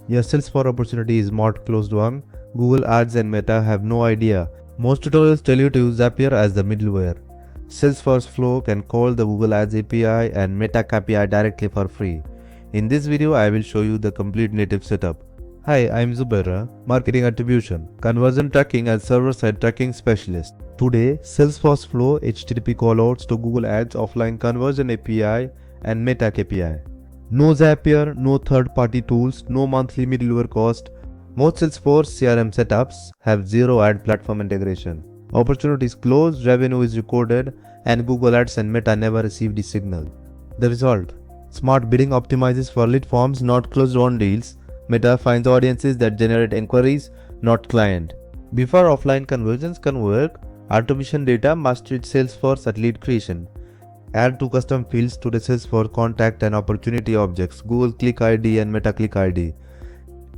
Your Salesforce opportunity is not closed one. Google Ads and Meta have no idea. Most tutorials tell you to use Zapier as the middleware. Salesforce Flow can call the Google Ads API and Meta CAPI directly for free. In this video, I will show you the complete native setup. Hi, I'm Zubayer, Marketing Attribution, Conversion Tracking and Server-Side Tracking Specialist. Today, Salesforce Flow HTTP callouts to Google Ads Offline Conversion API and Meta KPI. No Zapier, no third-party tools, no monthly middleware cost. Most Salesforce CRM setups have zero ad platform integration. Opportunity is closed, revenue is recorded, and Google Ads and Meta never received the signal. The result: smart bidding optimizes for lead forms, not closed-won deals. Meta finds audiences that generate inquiries, not client. Before offline conversions can work, attribution data must reach Salesforce at lead creation. Add two custom fields to the Salesforce contact and opportunity objects, Google Click ID and Meta Click ID.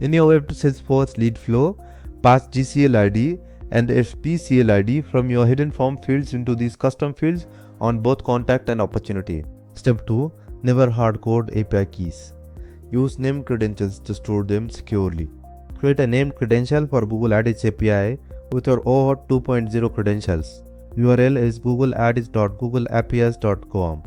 In your web to Salesforce lead flow, pass GCL ID and FPCL ID from your hidden form fields into these custom fields on both contact and opportunity. Step 2. Never hardcode API keys. Use named credentials to store them securely. Create a named credential for Google Ads API with your OAuth 2.0 credentials. URL is googleads.googleapis.com.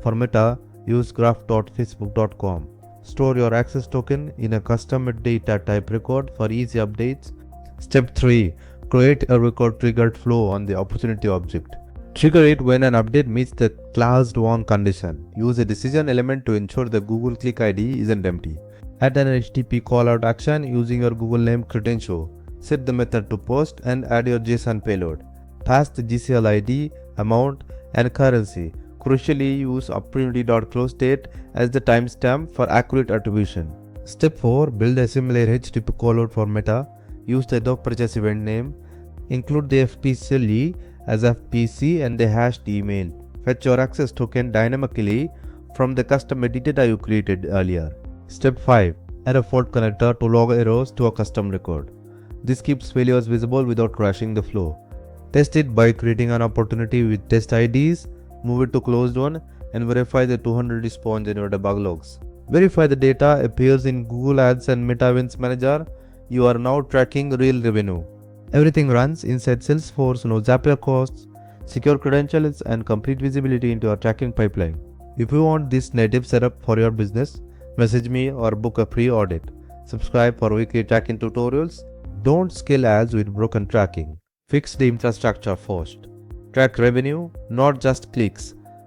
For Meta, use graph.facebook.com. Store your access token in a custom data type record for easy updates. Step 3. Create a record triggered flow on the opportunity object. Trigger it when an update meets the classed one condition. Use a decision element to ensure the Google Click ID isn't empty. Add an HTTP callout action using your Google name credential. Set the method to post and add your JSON payload. Pass the GCL ID, amount, and currency. Crucially, use opportunity.closeDate as the timestamp for accurate attribution. Step 4. Build a similar HTTP callout for Meta. Use the dog purchase event name. Include the FPCL as FPC and the hashed email. Fetch your access token dynamically from the custom metadata you created earlier. Step 5. Add a fault connector to log errors to a custom record. This keeps failures visible without crashing the flow. Test it by creating an opportunity with test IDs, move it to closed one, and verify the 200 response in your debug logs. Verify the data appears in Google Ads and Meta Events Manager. You are now tracking real revenue. Everything runs inside Salesforce, no Zapier costs, secure credentials, and complete visibility into your tracking pipeline. If you want this native setup for your business, message me or book a free audit. Subscribe for weekly tracking tutorials. Don't scale ads with broken tracking. Fix the infrastructure first. Track revenue, not just clicks.